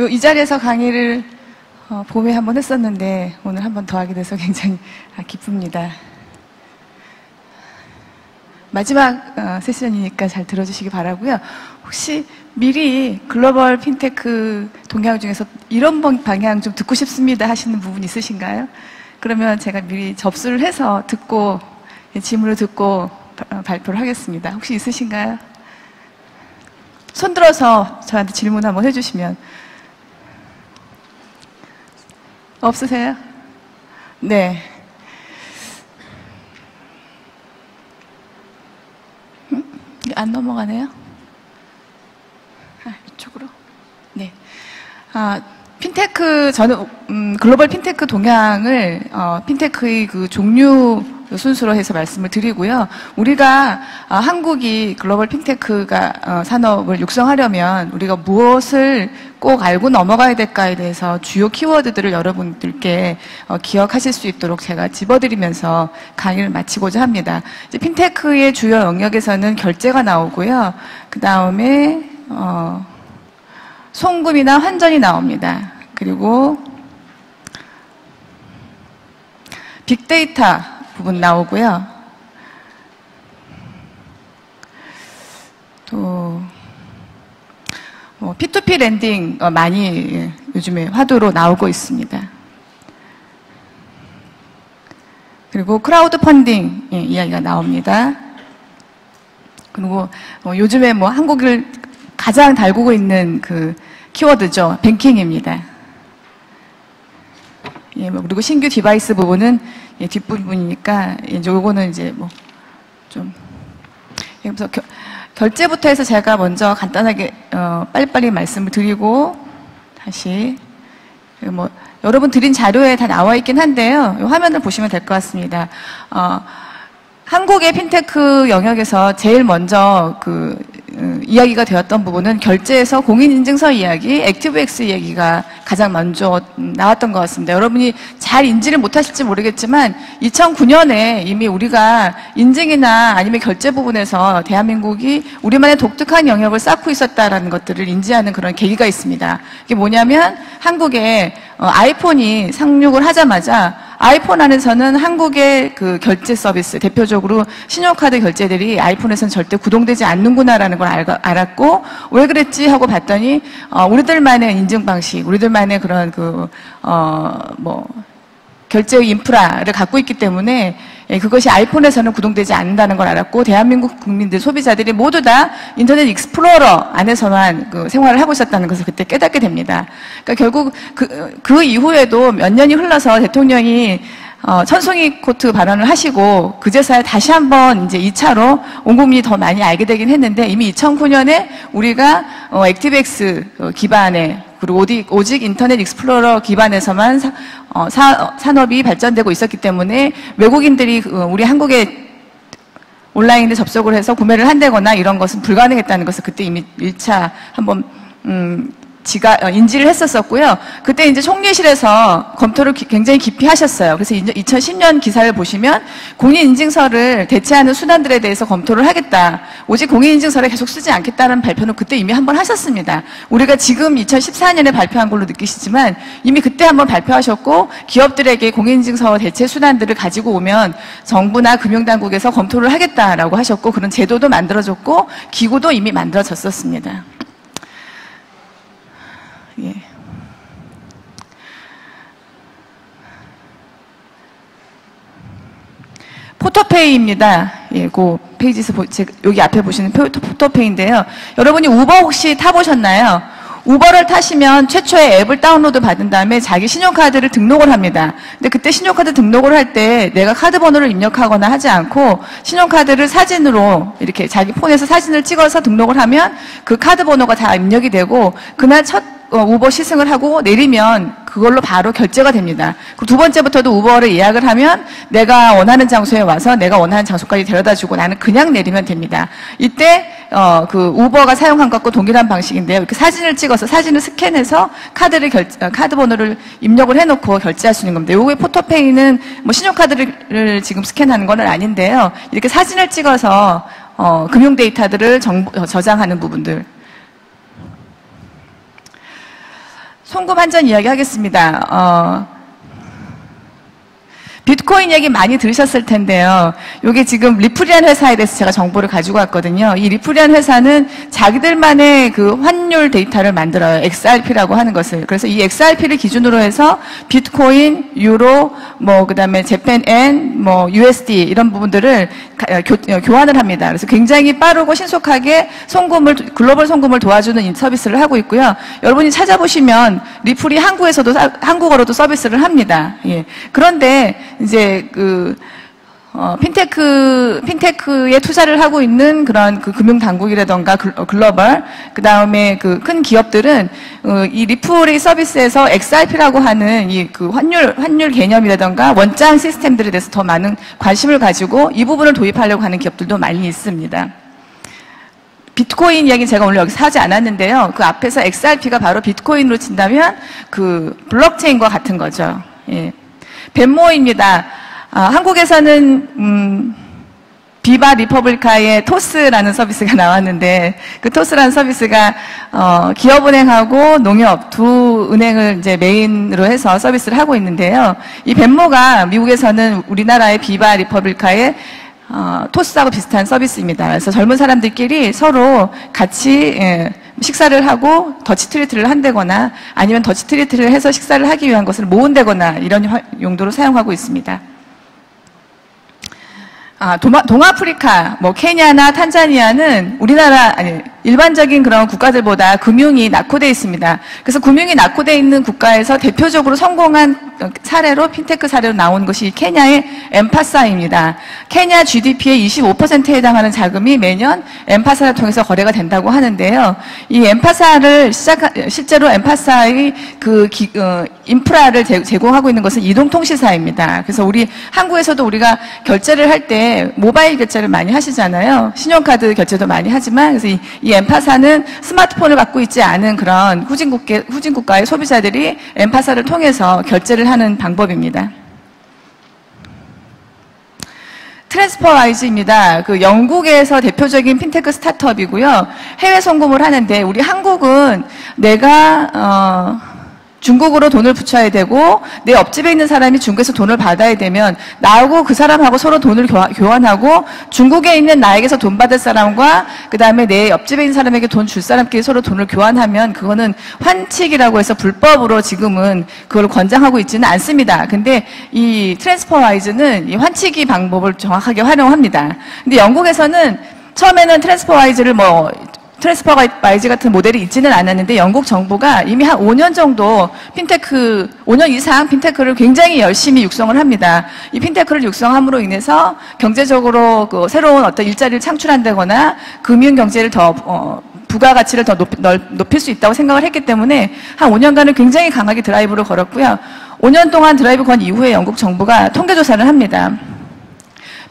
이 자리에서 강의를 봄에 한번 했었는데 오늘 한번 더 하게 돼서 굉장히 기쁩니다. 마지막 세션이니까 잘 들어주시기 바라고요. 혹시 미리 글로벌 핀테크 동향 중에서 이런 방향 좀 듣고 싶습니다 하시는 부분 있으신가요? 그러면 제가 미리 접수를 해서 듣고 질문을 듣고 발표를 하겠습니다. 혹시 있으신가요? 손 들어서 저한테 질문 한번 해주시면. 없으세요? 네. 안 넘어가네요? 이쪽으로? 네. 핀테크, 저는, 글로벌 핀테크 동향을, 핀테크의 그 종류 순서로 해서 말씀을 드리고요. 우리가, 한국이 글로벌 핀테크가, 산업을 육성하려면 우리가 무엇을 꼭 알고 넘어가야 될까에 대해서 주요 키워드들을 여러분들께 기억하실 수 있도록 제가 집어드리면서 강의를 마치고자 합니다. 이제 핀테크의 주요 영역에서는 결제가 나오고요. 그 다음에, 송금이나 환전이 나옵니다. 그리고 빅데이터 부분 나오고요. 또 P2P 랜딩 많이 요즘에 화두로 나오고 있습니다. 그리고 크라우드 펀딩 이야기가 나옵니다. 그리고 요즘에 한국을 가장 달구고 있는 그 키워드죠. 뱅킹입니다. 그리고 신규 디바이스 부분은 뒷부분이니까 요거는 이제 그래서 결제부터 해서 제가 먼저 간단하게 빨리빨리 말씀을 드리고 다시 여러분 드린 자료에 다 나와 있긴 한데요. 이 화면을 보시면 될 것 같습니다. 한국의 핀테크 영역에서 제일 먼저 이야기가 되었던 부분은 결제에서 공인인증서 이야기, 액티브엑스 이야기가 가장 먼저 나왔던 것 같습니다. 여러분이 잘 인지를 못하실지 모르겠지만 2009년에 이미 우리가 인증이나 아니면 결제 부분에서 대한민국이 우리만의 독특한 영역을 쌓고 있었다라는 것들을 인지하는 그런 계기가 있습니다. 이게 뭐냐면 한국에 아이폰이 상륙을 하자마자 아이폰 안에서는 한국의 그 결제 서비스, 대표적으로 신용카드 결제들이 아이폰에서는 절대 구동되지 않는구나라는 걸 알았고, 왜 그랬지 하고 봤더니, 우리들만의 인증 방식, 우리들만의 그런 결제의 인프라를 갖고 있기 때문에 그것이 아이폰에서는 구동되지 않는다는 걸 알았고, 대한민국 국민들, 소비자들이 모두 다 인터넷 익스플로러 안에서만 생활을 하고 있었다는 것을 그때 깨닫게 됩니다. 그러니까 결국 그 이후에도 몇 년이 흘러서 대통령이 천송이 코트 발언을 하시고 그제서야 다시 한번 이제 2차로 온 국민이 더 많이 알게 되긴 했는데, 이미 2009년에 우리가 액티브엑스 기반의, 그리고 오직 인터넷 익스플로러 기반에서만 산업이 발전되고 있었기 때문에 외국인들이 우리 한국에 온라인에 접속을 해서 구매를 한다거나 이런 것은 불가능했다는 것을 그때 이미 1차 한번 인지를 했었고요. 그때 이제 총리실에서 검토를 굉장히 깊이 하셨어요. 그래서 2010년 기사를 보시면 공인인증서를 대체하는 수단들에 대해서 검토를 하겠다. 오직 공인인증서를 계속 쓰지 않겠다는 발표는 그때 이미 한번 하셨습니다. 우리가 지금 2014년에 발표한 걸로 느끼시지만 이미 그때 한번 발표하셨고, 기업들에게 공인인증서 대체 수단들을 가지고 오면 정부나 금융당국에서 검토를 하겠다라고 하셨고, 그런 제도도 만들어졌고 기구도 이미 만들어졌었습니다. 예. 포토페이입니다. 예, 그 페이지에서 여기 앞에 보시는 포토페이인데요. 여러분이 우버 혹시 타보셨나요? 우버를 타시면 최초의 앱을 다운로드 받은 다음에 자기 신용카드를 등록을 합니다. 근데 그때 신용카드 등록을 할 때 내가 카드 번호를 입력하거나 하지 않고 신용카드를 사진으로 이렇게 자기 폰에서 사진을 찍어서 등록을 하면 그 카드 번호가 다 입력이 되고, 그날 첫 우버 시승을 하고 내리면 그걸로 바로 결제가 됩니다. 그 두 번째부터도 우버를 예약을 하면 내가 원하는 장소에 와서 내가 원하는 장소까지 데려다주고 나는 그냥 내리면 됩니다. 이때 그 우버가 사용한 것과 동일한 방식인데요. 이렇게 사진을 찍어서 사진을 스캔해서 카드 번호를 입력을 해놓고 결제할 수 있는 겁니다. 요게 포토페이는 신용카드를 지금 스캔하는 건 아닌데요. 이렇게 사진을 찍어서 금융 데이터들을 저장하는 부분들. 송금 한전 이야기 하겠습니다. 비트코인 얘기 많이 들으셨을 텐데요. 이게 지금 리플이라는 회사에 대해서 제가 정보를 가지고 왔거든요. 이 리플이라는 회사는 자기들만의 그 환율 데이터를 만들어요. XRP라고 하는 것을. 그래서 이 XRP를 기준으로 해서 비트코인, 유로, 그다음에 재팬엔, USD 이런 부분들을 교환을 합니다. 그래서 굉장히 빠르고 신속하게 글로벌 송금을 도와주는 서비스를 하고 있고요. 여러분이 찾아보시면 리플이 한국어로도 서비스를 합니다. 예. 그런데 이제 핀테크에 투자를 하고 있는 그런 금융 당국이라던가 글로벌, 그 다음에 큰 기업들은 이 리플의 서비스에서 XRP라고 하는 이 환율 개념이라던가 원장 시스템들에 대해서 더 많은 관심을 가지고 이 부분을 도입하려고 하는 기업들도 많이 있습니다. 비트코인 이야기 제가 오늘 여기서 하지 않았는데요. 그 앞에서 XRP가 바로 비트코인으로 친다면 블록체인과 같은 거죠. 예. 벤모입니다. 한국에서는 비바 리퍼블리카의 토스라는 서비스가 나왔는데 그 토스라는 서비스가 기업은행하고 농협 두 은행을 이제 메인으로 해서 서비스를 하고 있는데요. 이 벤모가 미국에서는 우리나라의 비바 리퍼블리카의 토스하고 비슷한 서비스입니다. 그래서 젊은 사람들끼리 서로 같이 식사를 하고 더치트리트를 한다거나 아니면 더치트리트를 해서 식사를 하기 위한 것을 모은다거나 이런 용도로 사용하고 있습니다. 동아프리카, 케냐나 탄자니아는 우리나라, 일반적인 그런 국가들보다 금융이 낙후되어 있습니다. 그래서 금융이 낙후되어 있는 국가에서 대표적으로 성공한 사례로, 핀테크 사례로 나온 것이 케냐의 엠파사입니다. 케냐 GDP의 25%에 해당하는 자금이 매년 엠파사를 통해서 거래가 된다고 하는데요. 이 엠파사를 실제로 엠파사의 인프라를 제공하고 있는 것은 이동통신사입니다. 그래서 한국에서도 우리가 결제를 할 때 모바일 결제를 많이 하시잖아요. 신용카드 결제도 많이 하지만, 그래서 이 엠파사는 스마트폰을 갖고 있지 않은 그런 후진국가의 소비자들이 엠파사를 통해서 결제를 하는 방법입니다. 트랜스퍼와이즈입니다. 영국에서 대표적인 핀테크 스타트업이고요. 해외 송금을 하는데 우리 한국은 내가 중국으로 돈을 붙여야 되고 내 옆집에 있는 사람이 중국에서 돈을 받아야 되면 나하고 그 사람하고 서로 돈을 교환하고 중국에 있는 나에게서 돈 받을 사람과 그 다음에 내 옆집에 있는 사람에게 돈 줄 사람끼리 서로 돈을 교환하면 그거는 환칙이라고 해서 불법으로 지금은 그걸 권장하고 있지는 않습니다. 근데 이 트랜스퍼와이즈는 이 환치기 방법을 정확하게 활용합니다. 근데 영국에서는 처음에는 트랜스퍼와이즈 같은 모델이 있지는 않았는데 영국 정부가 이미 한 5년 정도 5년 이상 핀테크를 굉장히 열심히 육성을 합니다. 이 핀테크를 육성함으로 인해서 경제적으로 새로운 어떤 일자리를 창출한다거나 금융 경제를 더 부가가치를 더 높일 수 있다고 생각을 했기 때문에 한 5년간은 굉장히 강하게 드라이브를 걸었고요. 5년 동안 드라이브 건 이후에 영국 정부가 통계조사를 합니다.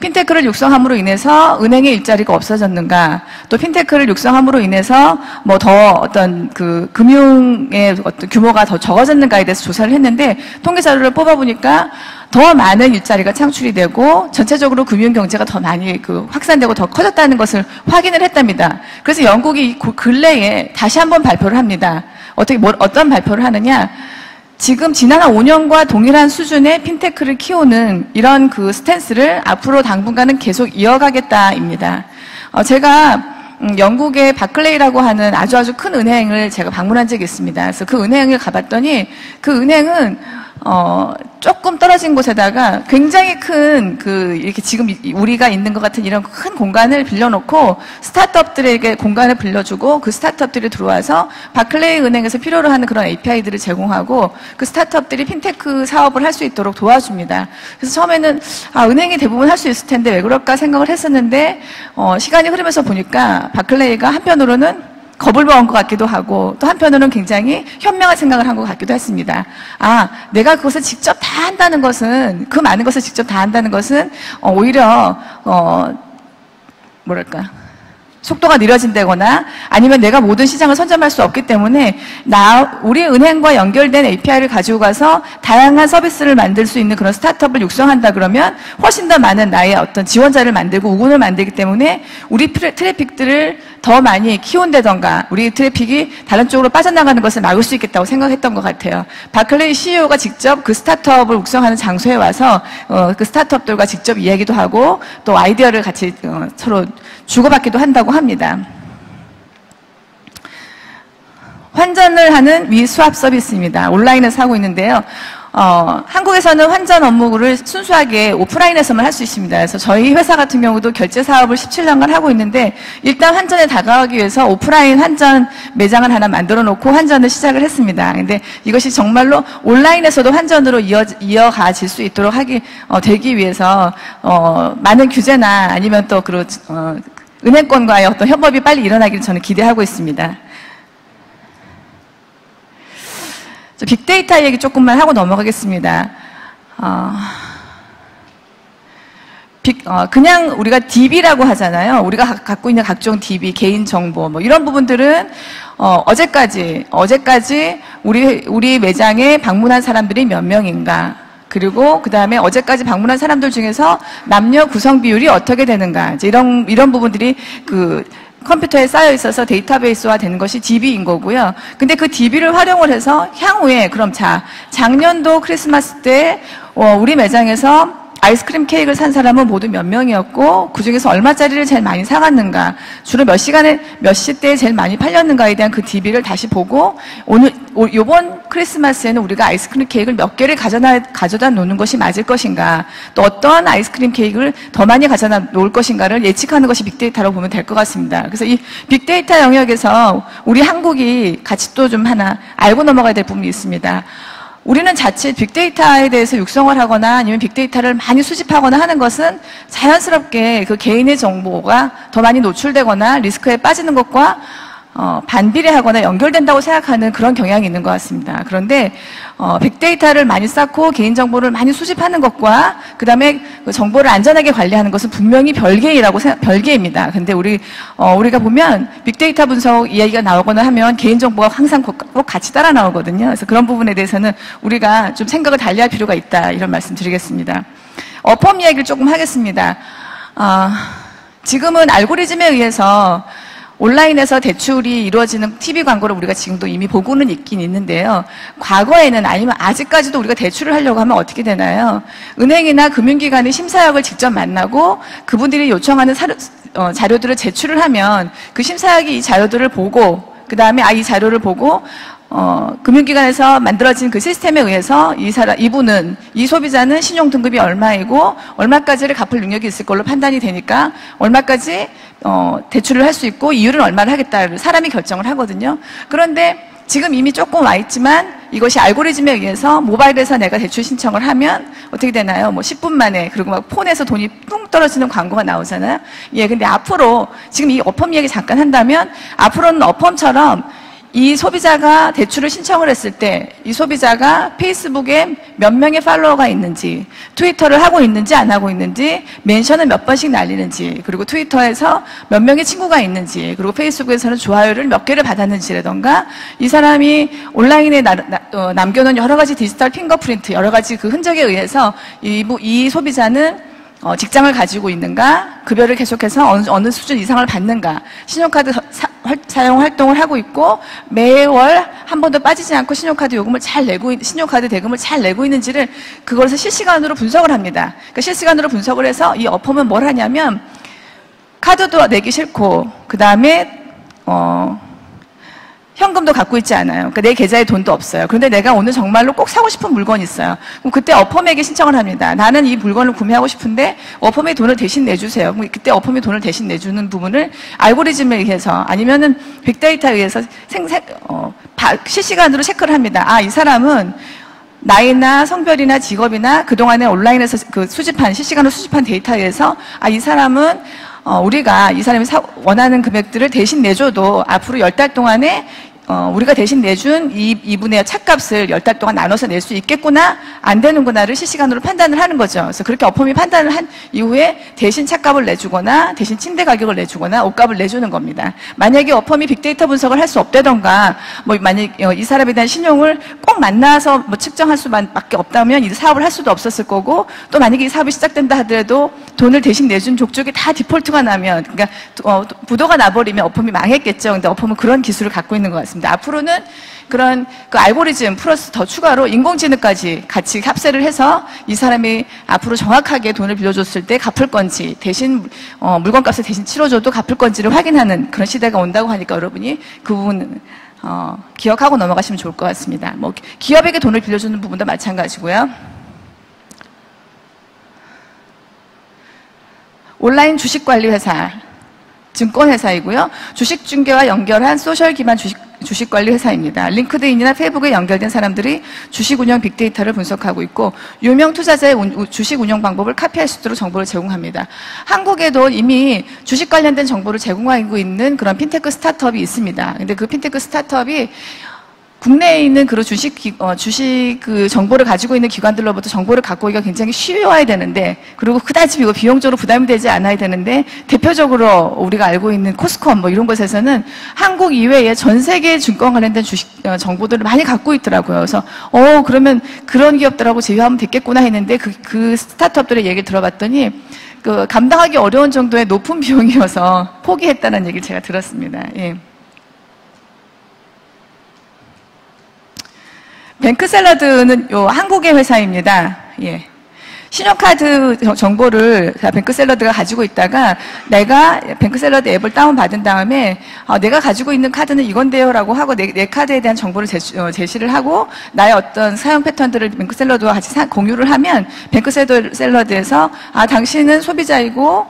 핀테크를 육성함으로 인해서 은행의 일자리가 없어졌는가, 또 핀테크를 육성함으로 인해서 더 어떤 금융의 어떤 규모가 더 적어졌는가에 대해서 조사를 했는데 통계 자료를 뽑아보니까 더 많은 일자리가 창출이 되고 전체적으로 금융 경제가 더 많이 확산되고 더 커졌다는 것을 확인을 했답니다. 그래서 영국이 근래에 다시 한번 발표를 합니다. 어떤 발표를 하느냐? 지금 지난 5년과 동일한 수준의 핀테크를 키우는 이런 스탠스를 앞으로 당분간은 계속 이어가겠다입니다. 제가 영국의 바클레이라고 하는 아주 큰 은행을 제가 방문한 적이 있습니다. 그래서 그 은행을 가봤더니 그 은행은 조금 떨어진 곳에다가 굉장히 큰 이렇게 지금 우리가 있는 것 같은 이런 큰 공간을 빌려놓고 스타트업들에게 공간을 빌려주고 그 스타트업들이 들어와서 바클레이 은행에서 필요로 하는 그런 API들을 제공하고 그 스타트업들이 핀테크 사업을 할 수 있도록 도와줍니다. 그래서 처음에는 은행이 대부분 할 수 있을 텐데 왜 그럴까 생각을 했었는데 시간이 흐르면서 보니까 바클레이가 한편으로는 겁을 먹은 것 같기도 하고 또 한편으로는 굉장히 현명한 생각을 한 것 같기도 했습니다. 내가 그것을 직접 다 한다는 것은 그 많은 것을 직접 다 한다는 것은 오히려 속도가 느려진다거나 아니면 내가 모든 시장을 선점할 수 없기 때문에 우리 은행과 연결된 API를 가지고 가서 다양한 서비스를 만들 수 있는 그런 스타트업을 육성한다 그러면 훨씬 더 많은 나의 어떤 지원자를 만들고 우군을 만들기 때문에 우리 트래픽들을 더 많이 키운다던가 우리 트래픽이 다른 쪽으로 빠져나가는 것을 막을 수 있겠다고 생각했던 것 같아요. 바클레이 CEO가 직접 그 스타트업을 육성하는 장소에 와서 그 스타트업들과 직접 이야기도 하고 또 아이디어를 같이 서로 주고받기도 한다고 합니다. 환전을 하는 위수합 서비스입니다. 온라인에서 하고 있는데요. 한국에서는 환전 업무를 순수하게 오프라인에서만 할 수 있습니다. 그래서 저희 회사 같은 경우도 결제 사업을 17년간 하고 있는데 일단 환전에 다가가기 위해서 오프라인 환전 매장을 하나 만들어 놓고 환전을 시작을 했습니다. 근데 이것이 정말로 온라인에서도 환전으로 이어가질 수 있도록 되기 위해서 많은 규제나 아니면 또 은행권과의 어떤 협업이 빨리 일어나기를 저는 기대하고 있습니다. 빅데이터 얘기 조금만 하고 넘어가겠습니다. 그냥 우리가 DB라고 하잖아요. 우리가 갖고 있는 각종 DB, 개인정보, 뭐 이런 부분들은, 어제까지 우리 매장에 방문한 사람들이 몇 명인가, 그리고 그 다음에 어제까지 방문한 사람들 중에서 남녀 구성 비율이 어떻게 되는가, 이제 이런 부분들이 컴퓨터에 쌓여 있어서 데이터베이스화 되는 것이 DB인 거고요. 근데 그 DB를 활용을 해서 향후에 작년도 크리스마스 때 우리 매장에서 아이스크림 케이크를 산 사람은 모두 몇 명이었고 그 중에서 얼마짜리를 제일 많이 사갔는가, 주로 몇 시대에 제일 많이 팔렸는가에 대한 그 DB를 다시 보고 요번 크리스마스에는 우리가 아이스크림 케이크를 몇 개를 가져다 놓는 것이 맞을 것인가, 또 어떤 아이스크림 케이크를 더 많이 가져다 놓을 것인가를 예측하는 것이 빅데이터라고 보면 될 것 같습니다. 그래서 이 빅데이터 영역에서 우리 한국이 같이 또 좀 하나 알고 넘어가야 될 부분이 있습니다. 우리는 자칫 빅데이터에 대해서 육성을 하거나 아니면 빅데이터를 많이 수집하거나 하는 것은 자연스럽게 그 개인의 정보가 더 많이 노출되거나 리스크에 빠지는 것과 반비례하거나 연결된다고 생각하는 그런 경향이 있는 것 같습니다. 그런데 빅데이터를 많이 쌓고 개인정보를 많이 수집하는 것과 그 다음에 그 정보를 안전하게 관리하는 것은 분명히 별개입니다. 근데 우리가 보면 빅데이터 분석 이야기가 나오거나 하면 개인정보가 항상 꼭 같이 따라 나오거든요. 그래서 그런 부분에 대해서는 우리가 좀 생각을 달리할 필요가 있다, 이런 말씀 드리겠습니다. 어펌 이야기를 조금 하겠습니다. 지금은 알고리즘에 의해서 온라인에서 대출이 이루어지는 TV 광고를 우리가 지금도 이미 보고는 있긴 있는데요. 과거에는, 아니면 아직까지도 우리가 대출을 하려고 하면 어떻게 되나요? 은행이나 금융기관이 심사역을 직접 만나고 그분들이 요청하는 자료들을 제출을 하면 그 심사역이 이 자료들을 보고 그 다음에 이 자료를 보고 금융기관에서 만들어진 그 시스템에 의해서 이 소비자는 신용등급이 얼마이고 얼마까지를 갚을 능력이 있을 걸로 판단이 되니까 얼마까지 대출을 할 수 있고 이율은 얼마를 하겠다를 사람이 결정을 하거든요. 그런데 지금 이미 조금 와 있지만 이것이 알고리즘에 의해서 모바일에서 내가 대출 신청을 하면 어떻게 되나요? 10분 만에, 그리고 막 폰에서 돈이 뚱 떨어지는 광고가 나오잖아요. 근데 앞으로 지금 이 어펌 얘기 잠깐 한다면 앞으로는 어펌처럼 이 소비자가 대출을 신청을 했을 때 이 소비자가 페이스북에 몇 명의 팔로워가 있는지, 트위터를 하고 있는지 안 하고 있는지, 멘션을 몇 번씩 날리는지, 그리고 트위터에서 몇 명의 친구가 있는지, 그리고 페이스북에서는 좋아요를 몇 개를 받았는지라던가, 이 사람이 온라인에 남겨놓은 여러 가지 디지털 핑거프린트, 여러 가지 그 흔적에 의해서 이 소비자는 직장을 가지고 있는가, 급여를 계속해서 어느 수준 이상을 받는가, 신용카드 사용 활동을 하고 있고 매월 한 번도 빠지지 않고 신용카드 대금을 잘 내고 있는지를 그것을 실시간으로 분석을 합니다. 그러니까 실시간으로 분석을 해서 이 어펌은 뭘 하냐면 카드도 내기 싫고 그 다음에 현금도 갖고 있지 않아요. 그러니까 내 계좌에 돈도 없어요. 그런데 내가 오늘 정말로 꼭 사고 싶은 물건이 있어요. 그럼 그때 어펌에게 신청을 합니다. 나는 이 물건을 구매하고 싶은데 어펌이 돈을 대신 내주세요. 그럼 그때 어펌이 돈을 대신 내주는 부분을 알고리즘에 의해서 아니면은 빅데이터에 의해서 실시간으로 체크를 합니다. 이 사람은 나이나 성별이나 직업이나 그동안에 온라인에서 실시간으로 수집한 데이터에 의해서 이 사람은 우리가 이 사람이 원하는 금액들을 대신 내줘도 앞으로 10달 동안에 우리가 대신 내준 이분의 차값을 10달 동안 나눠서 낼 수 있겠구나, 안 되는구나를 실시간으로 판단을 하는 거죠. 그래서 그렇게 어펌이 판단을 한 이후에 대신 차값을 내주거나, 대신 침대 가격을 내주거나, 옷값을 내주는 겁니다. 만약에 어펌이 빅데이터 분석을 할 수 없다던가, 만약 이 사람에 대한 신용을 꼭 만나서 측정할 수밖에 없다면 이 사업을 할 수도 없었을 거고, 또 만약에 이 사업이 시작된다 하더라도 돈을 대신 내준 족족이 다 디폴트가 나면, 그러니까 부도가 나버리면 어펌이 망했겠죠. 근데 어펌은 그런 기술을 갖고 있는 것 같습니다. 앞으로는 그런 그 알고리즘 플러스 더 추가로 인공지능까지 같이 합세를 해서 이 사람이 앞으로 정확하게 돈을 빌려줬을 때 갚을 건지, 대신 물건값을 대신 치러줘도 갚을 건지를 확인하는 그런 시대가 온다고 하니까 여러분이 그 부분 기억하고 넘어가시면 좋을 것 같습니다. 기업에게 돈을 빌려주는 부분도 마찬가지고요. 온라인 주식관리회사, 증권회사이고요. 주식중개와 연결한 소셜 기반 주식관리 회사입니다. 링크드인이나 페이북에 연결된 사람들이 주식운영 빅데이터를 분석하고 있고, 유명 투자자의 주식운영 방법을 카피할 수 있도록 정보를 제공합니다. 한국에도 이미 주식 관련된 정보를 제공하고 있는 그런 핀테크 스타트업이 있습니다. 근데 그 핀테크 스타트업이 국내에 있는 그런 주식 그 정보를 가지고 있는 기관들로부터 정보를 갖고 오기가 굉장히 쉬워야 되는데, 그리고 그다지 비용적으로 부담이 되지 않아야 되는데, 대표적으로 우리가 알고 있는 코스컴 이런 곳에서는 한국 이외에 전 세계 증권 관련된 주식 정보들을 많이 갖고 있더라고요. 그래서 그러면 그런 기업들하고 제휴하면 됐겠구나 했는데, 그 스타트업들의 얘기를 들어봤더니 감당하기 어려운 정도의 높은 비용이어서 포기했다는 얘기를 제가 들었습니다. 예. 뱅크샐러드는 한국의 회사입니다. 예. 신용카드 정보를 뱅크샐러드가 가지고 있다가 내가 뱅크샐러드 앱을 다운받은 다음에 내가 가지고 있는 카드는 이건데요 라고 하고 내 카드에 대한 정보를 제시를 하고 나의 어떤 사용 패턴들을 뱅크샐러드와 같이 공유를 하면 뱅크샐러드에서 당신은 소비자이고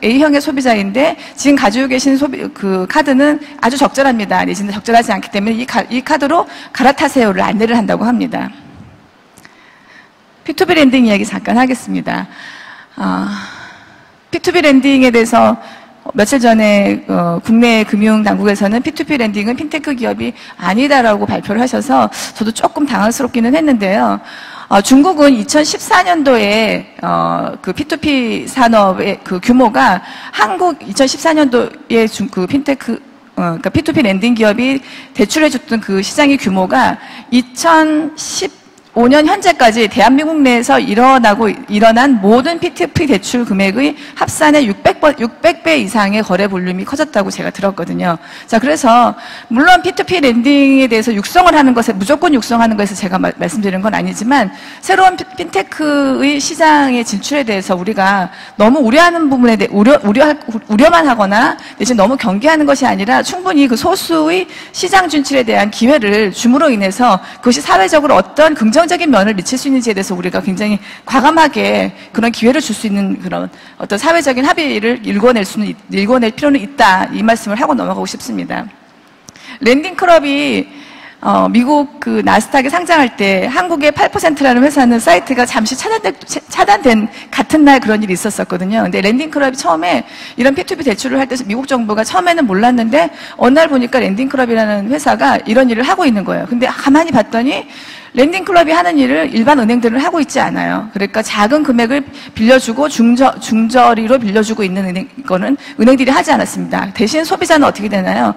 A형의 소비자인데 지금 가지고 계신 그 카드는 아주 적절합니다. 내지는 적절하지 않기 때문에 이 카드로 갈아타세요를 안내를 한다고 합니다. P2B 랜딩 이야기 잠깐 하겠습니다. P2B 랜딩에 대해서 며칠 전에 국내 금융당국에서는 P2P 랜딩은 핀테크 기업이 아니다라고 발표를 하셔서 저도 조금 당황스럽기는 했는데요. 중국은 2014년도에 그 P2P 산업의 그 규모가 한국 2014년도에 그 핀테크 그러니까 P2P 랜딩 기업이 대출해줬던 그 시장의 규모가 2015년 현재까지 대한민국 내에서 일어난 모든 P2P 대출 금액의 합산의 600배 이상의 거래 볼륨이 커졌다고 제가 들었거든요. 자, 그래서 물론 P2P 랜딩에 대해서 육성을 하는 것에 무조건 육성하는 것에서 제가 말씀드리는 건 아니지만 새로운 핀테크의 시장의 진출에 대해서 우리가 너무 우려하는 부분에 대해 우려만 하거나 대신 너무 경계하는 것이 아니라 충분히 그 소수의 시장 진출에 대한 기회를 줌으로 인해서 그것이 사회적으로 어떤 긍정적인 면을 미칠 수 있는지에 대해서 우리가 굉장히 과감하게 그런 기회를 줄 수 있는 그런 어떤 사회적인 합의를 일궈낼 필요는 있다. 이 말씀을 하고 넘어가고 싶습니다. 랜딩클럽이 미국 그 나스닥에 상장할 때 한국의 8%라는 회사는 사이트가 잠시 차단된 같은 날 그런 일이 있었었거든요. 근데 랜딩클럽이 처음에 이런 P2P 대출을 할 때 미국 정부가 처음에는 몰랐는데 어느 날 보니까 랜딩클럽이라는 회사가 이런 일을 하고 있는 거예요. 근데 가만히 봤더니 랜딩클럽이 하는 일을 일반 은행들은 하고 있지 않아요. 그러니까 작은 금액을 빌려주고 중저리로 빌려주고 있는 거는 은행들이 하지 않았습니다. 대신 소비자는 어떻게 되나요?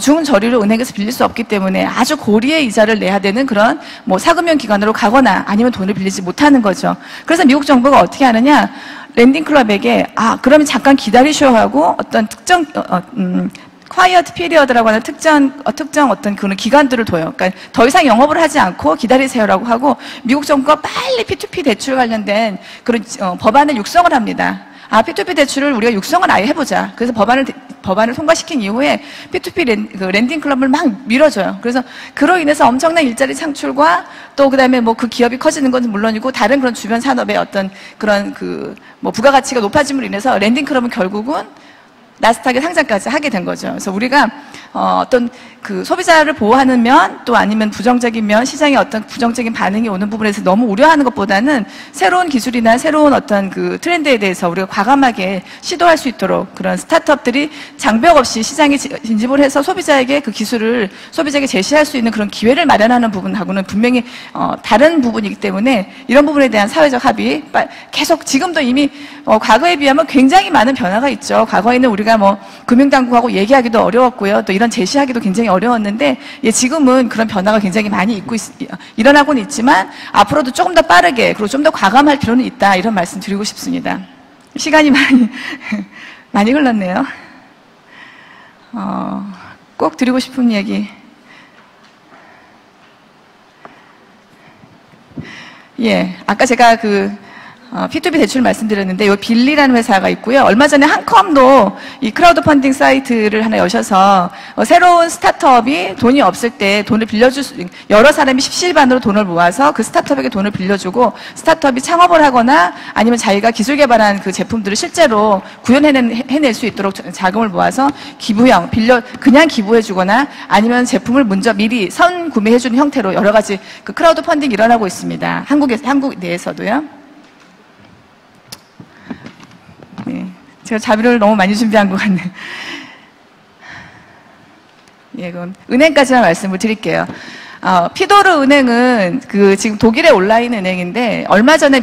중저리로 은행에서 빌릴 수 없기 때문에 아주 고리의 이자를 내야 되는 그런 사금융 기관으로 가거나 아니면 돈을 빌리지 못하는 거죠. 그래서 미국 정부가 어떻게 하느냐? 랜딩클럽에게 그러면 잠깐 기다리셔 하고 어떤 특정 quiet period라고 하는 특정 어떤 그런 기간들을 둬요. 그러니까 더 이상 영업을 하지 않고 기다리세요라고 하고 미국 정부가 빨리 P2P 대출 관련된 그런 법안을 육성을 합니다. P2P 대출을 우리가 육성을 아예 해보자. 그래서 법안을 통과시킨 이후에 P2P 랜딩 클럽을 막 밀어줘요. 그래서 그로 인해서 엄청난 일자리 창출과 또 그다음에 그 기업이 커지는 건 물론이고 다른 그런 주변 산업의 어떤 그런 부가가치가 높아짐으로 인해서 랜딩 클럽은 결국은 나스닥에 상장까지 하게 된 거죠. 그래서 우리가 어떤 그 소비자를 보호하는 면, 또 아니면 부정적인 면, 시장에 어떤 부정적인 반응이 오는 부분에서 너무 우려하는 것보다는 새로운 기술이나 새로운 어떤 그 트렌드에 대해서 우리가 과감하게 시도할 수 있도록 그런 스타트업들이 장벽 없이 시장에 진입을 해서 소비자에게 그 기술을 소비자에게 제시할 수 있는 그런 기회를 마련하는 부분하고는 분명히 다른 부분이기 때문에 이런 부분에 대한 사회적 합의 계속 지금도 이미 과거에 비하면 굉장히 많은 변화가 있죠. 과거에는 우리가 뭐 금융당국하고 얘기하기도 어려웠고요. 또 이런 제시하기도 굉장히 어려웠는데 지금은 그런 변화가 굉장히 많이 일어나고는 있지만 앞으로도 조금 더 빠르게 그리고 좀 더 과감할 필요는 있다 이런 말씀 드리고 싶습니다. 시간이 많이 흘렀네요. 꼭 드리고 싶은 얘기. 예, 아까 제가 P2P 대출 말씀드렸는데, 이 빌리라는 회사가 있고요. 얼마 전에 한컴도 이 크라우드 펀딩 사이트를 하나 여셔서 새로운 스타트업이 돈이 없을 때 돈을 여러 사람이 십시일반으로 돈을 모아서 그 스타트업에게 돈을 빌려주고 스타트업이 창업을 하거나 아니면 자기가 기술 개발한 그 제품들을 실제로 구현해낼 수 있도록 자금을 모아서 기부형, 그냥 기부해주거나 아니면 제품을 먼저 미리 선구매해주는 형태로 여러 가지 그 크라우드 펀딩이 일어나고 있습니다. 한국 내에서도요. 네, 제가 자료를 너무 많이 준비한 것 같네요. 예, 그럼 은행까지만 말씀을 드릴게요. 피도르 은행은 지금 독일의 온라인 은행인데 얼마 전에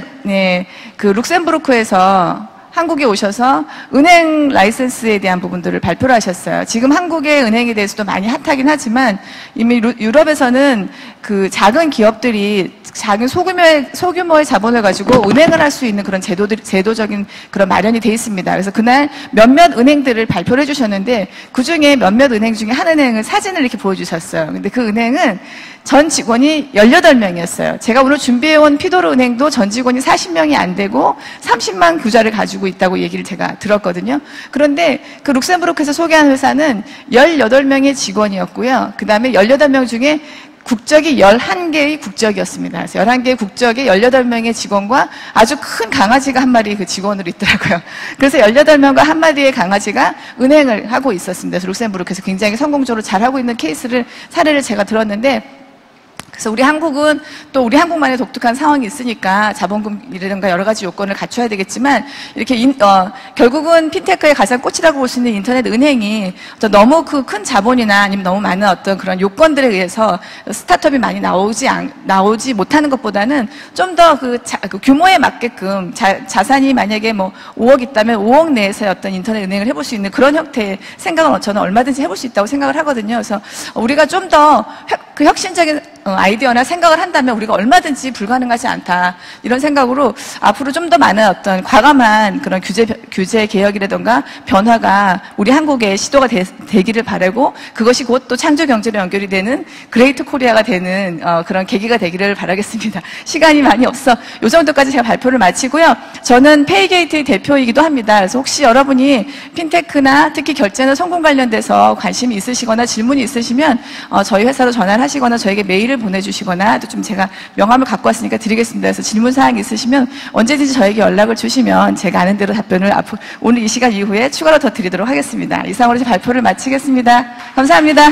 그 룩셈부르크에서 한국에 오셔서 은행 라이센스에 대한 부분들을 발표를 하셨어요. 지금 한국의 은행에 대해서도 많이 핫하긴 하지만 이미 유럽에서는 그 작은 기업들이 작은 소규모의 자본을 가지고 은행을 할 수 있는 그런 제도적인 그런 마련이 돼 있습니다. 그래서 그날 몇몇 은행들을 발표를 해주셨는데 그 중에 몇몇 은행 중에 한 은행은 사진을 이렇게 보여주셨어요. 근데 그 은행은 전 직원이 18명이었어요. 제가 오늘 준비해온 피도르 은행도 전 직원이 40명이 안 되고 30만 구자를 가지고 있다고 얘기를 제가 들었거든요. 그런데 그 룩셈부르크에서 소개한 회사는 18명의 직원이었고요. 그 다음에 18명 중에 국적이 11개의 국적이었습니다. 그래서 11개의 국적의 18명의 직원과 아주 큰 강아지가 한 마리 그 직원으로 있더라고요. 그래서 18명과 한 마리의 강아지가 은행을 하고 있었습니다. 그래서 룩셈부르크에서 굉장히 성공적으로 잘하고 있는 사례를 제가 들었는데 그래서 우리 한국은 또 우리 한국만의 독특한 상황이 있으니까 자본금이라든가 여러 가지 요건을 갖춰야 되겠지만 이렇게 결국은 핀테크의 가장 꽃이라고 볼 수 있는 인터넷 은행이 너무 그 큰 자본이나 아니면 너무 많은 어떤 그런 요건들에 의해서 스타트업이 많이 나오지 못하는 것보다는 좀 더 그 규모에 맞게끔 자산이 만약에 뭐 5억 있다면 5억 내에서의 어떤 인터넷 은행을 해볼 수 있는 그런 형태의 생각은 저는 얼마든지 해볼 수 있다고 생각을 하거든요. 그래서 우리가 좀 더 그 혁신적인 아이디어나 생각을 한다면 우리가 얼마든지 불가능하지 않다. 이런 생각으로 앞으로 좀 더 많은 어떤 과감한 그런 규제 개혁이라던가 변화가 우리 한국에 시도가 되기를 바라고 그것이 곧 또 창조 경제로 연결이 되는 그레이트 코리아가 되는 그런 계기가 되기를 바라겠습니다. 시간이 많이 없어 이 정도까지 제가 발표를 마치고요. 저는 페이게이트의 대표이기도 합니다. 그래서 혹시 여러분이 핀테크나 특히 결제나 성공 관련돼서 관심이 있으시거나 질문이 있으시면 저희 회사로 전화를 하시거나 저에게 메일을 보내주시거나 또 좀 제가 명함을 갖고 왔으니까 드리겠습니다. 그래서 질문사항이 있으시면 언제든지 저에게 연락을 주시면 제가 아는 대로 답변을 오늘 이 시간 이후에 추가로 더 드리도록 하겠습니다. 이상으로 발표를 마치겠습니다. 감사합니다.